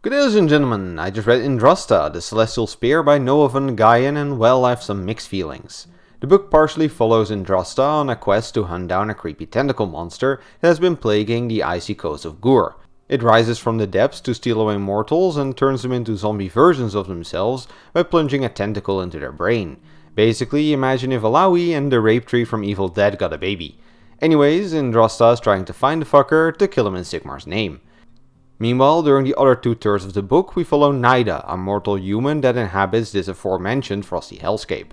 Good day, ladies and gentlemen, I just read Yndrasta, the Celestial Spear by Nguyen van Nguyen, and well, I have some mixed feelings. The book partially follows Yndrasta on a quest to hunt down a creepy tentacle monster that has been plaguing the icy coast of Gur. It rises from the depths to steal away mortals and turns them into zombie versions of themselves by plunging a tentacle into their brain. Basically, imagine if Alawi and the rape tree from Evil Dead got a baby. Anyways, Yndrasta is trying to find the fucker to kill him in Sigmar's name. Meanwhile, during the other 2/3 of the book, we follow Naida, a mortal human that inhabits this aforementioned frosty hellscape.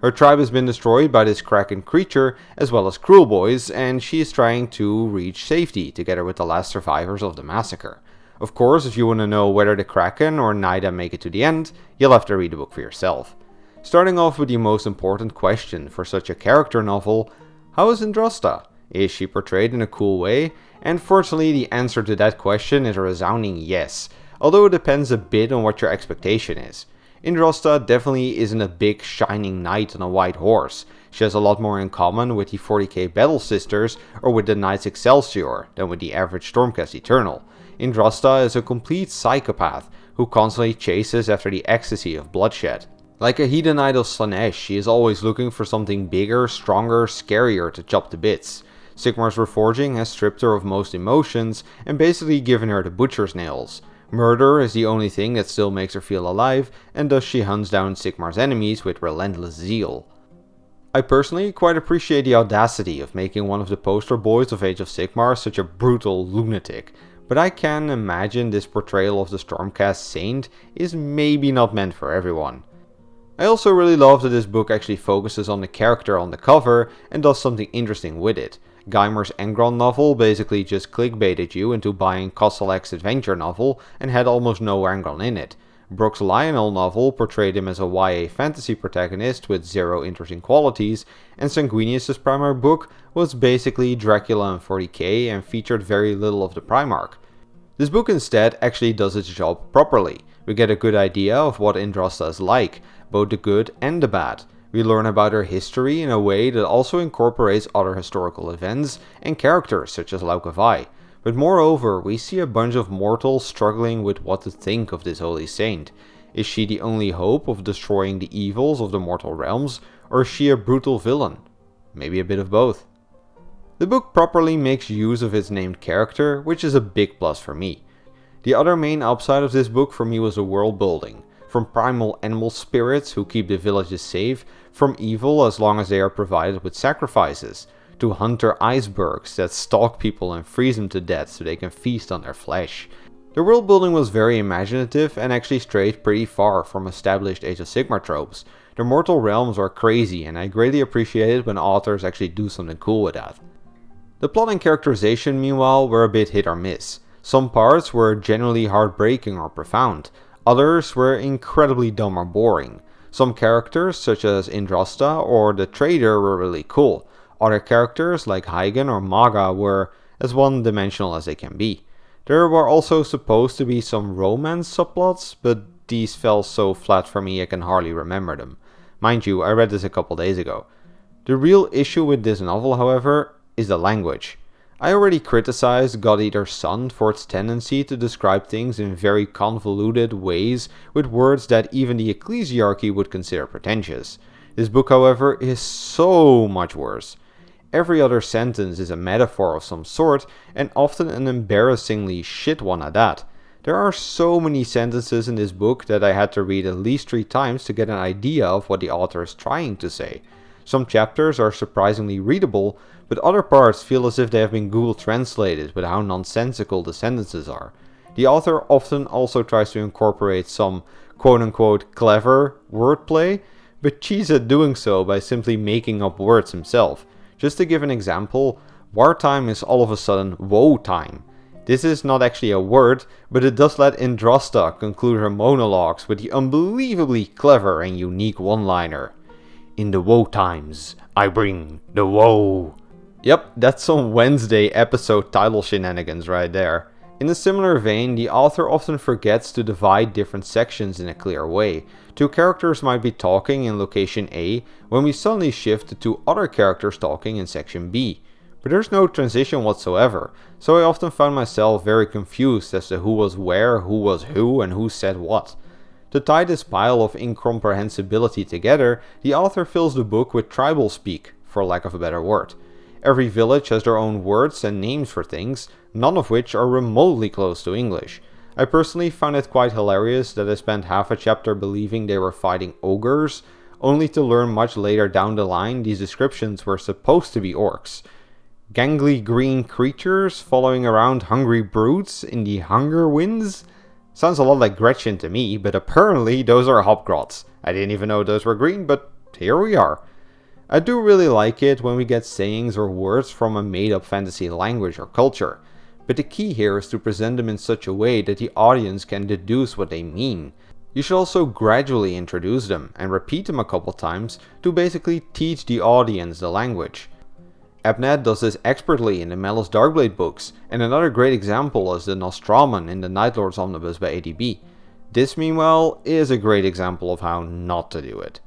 Her tribe has been destroyed by this kraken creature, as well as cruel boys, and she is trying to reach safety, together with the last survivors of the massacre. Of course, if you want to know whether the kraken or Naida make it to the end, you'll have to read the book for yourself. Starting off with the most important question for such a character novel, how is Yndrasta? Is she portrayed in a cool way? And fortunately, the answer to that question is a resounding yes, although it depends a bit on what your expectation is. Yndrasta definitely isn't a big shining knight on a white horse. She has a lot more in common with the 40k Battle Sisters or with the Knights Excelsior than with the average Stormcast Eternal. Yndrasta is a complete psychopath who constantly chases after the ecstasy of bloodshed. Like a hedonite of Slanesh, she is always looking for something bigger, stronger, scarier to chop to bits. Sigmar's reforging has stripped her of most emotions and basically given her the butcher's nails. Murder is the only thing that still makes her feel alive, and thus she hunts down Sigmar's enemies with relentless zeal. I personally quite appreciate the audacity of making one of the poster boys of Age of Sigmar such a brutal lunatic, but I can imagine this portrayal of the Stormcast Saint is maybe not meant for everyone. I also really love that this book actually focuses on the character on the cover and does something interesting with it. Geimer's Engron novel basically just clickbaited you into buying Kostelek's adventure novel and had almost no Engron in it. Brooks' Lionel novel portrayed him as a YA fantasy protagonist with zero interesting qualities, and Sanguinius' Primarch book was basically Dracula and 40k and featured very little of the Primarch. This book instead actually does its job properly. We get a good idea of what Yndrasta is like, both the good and the bad. We learn about her history in a way that also incorporates other historical events and characters such as Laukavai. But moreover, we see a bunch of mortals struggling with what to think of this holy saint. Is she the only hope of destroying the evils of the mortal realms, or is she a brutal villain? Maybe a bit of both. The book properly makes use of its named character, which is a big plus for me. The other main upside of this book for me was the world building. From primal animal spirits who keep the villages safe, from evil as long as they are provided with sacrifices, to hunter icebergs that stalk people and freeze them to death so they can feast on their flesh. The world building was very imaginative and actually strayed pretty far from established Age of Sigmar tropes. The mortal realms are crazy, and I greatly appreciate it when authors actually do something cool with that. The plot and characterization, meanwhile, were a bit hit or miss. Some parts were genuinely heartbreaking or profound. Others were incredibly dumb or boring. Some characters, such as Yndrasta or the Trader, were really cool. Other characters, like Hygen or Maga, were as one-dimensional as they can be. There were also supposed to be some romance subplots, but these fell so flat for me I can hardly remember them. Mind you, I read this a couple days ago. The real issue with this novel, however, is the language. I already criticized God Eater's Son for its tendency to describe things in very convoluted ways with words that even the ecclesiarchy would consider pretentious. This book, however, is so much worse. Every other sentence is a metaphor of some sort, and often an embarrassingly shit one at that. There are so many sentences in this book that I had to read at least 3 times to get an idea of what the author is trying to say. Some chapters are surprisingly readable, but other parts feel as if they have been Google translated with how nonsensical the sentences are. The author often also tries to incorporate some quote-unquote clever wordplay, but cheats at doing so by simply making up words himself. Just to give an example, wartime is all of a sudden woe time. This is not actually a word, but it does let Yndrasta conclude her monologues with the unbelievably clever and unique one-liner. In the woe times, I bring the woe. Yep, that's some Wednesday episode title shenanigans right there. In a similar vein, the author often forgets to divide different sections in a clear way. 2 characters might be talking in location A, when we suddenly shift to 2 other characters talking in section B. but there's no transition whatsoever, so I often found myself very confused as to who was where, who was who, and who said what. To tie this pile of incomprehensibility together, the author fills the book with tribal speak, for lack of a better word. Every village has their own words and names for things, none of which are remotely close to English. I personally found it quite hilarious that I spent half a chapter believing they were fighting ogres, only to learn much later down the line these descriptions were supposed to be orcs. Gangly green creatures following around hungry brutes in the Hunger Winds? Sounds a lot like Gretchen to me, but apparently those are hobgrots. I didn't even know those were green, but here we are. I do really like it when we get sayings or words from a made-up fantasy language or culture, but the key here is to present them in such a way that the audience can deduce what they mean. You should also gradually introduce them and repeat them a couple times to basically teach the audience the language. Abnett does this expertly in the Malus Darkblade books, and another great example is the Nostraman in the Nightlords Omnibus by ADB. This, meanwhile, is a great example of how not to do it.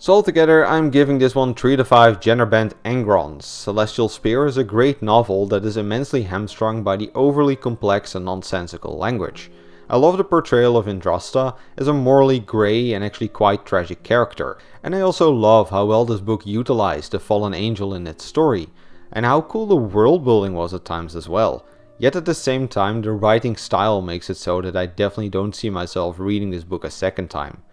So altogether, I'm giving this one 3 to 5 Generband Engrons. Celestial Spear is a great novel that is immensely hamstrung by the overly complex and nonsensical language. I love the portrayal of Yndrasta as a morally grey and actually quite tragic character, and I also love how well this book utilized the fallen angel in its story, and how cool the world building was at times as well. Yet at the same time, the writing style makes it so that I definitely don't see myself reading this book a second time.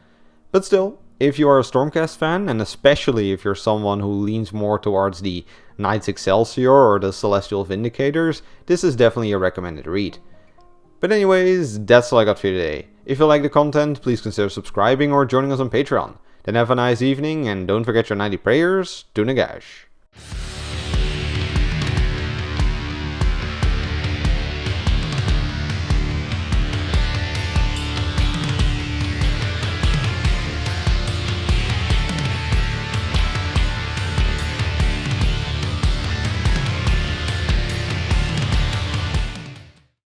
But still, if you are a Stormcast fan, and especially if you're someone who leans more towards the Knights Excelsior or the Celestial Vindicators, this is definitely a recommended read. But anyways, that's all I got for you today. If you like the content, please consider subscribing or joining us on Patreon. Then have a nice evening, and don't forget your 90 prayers to Nagash.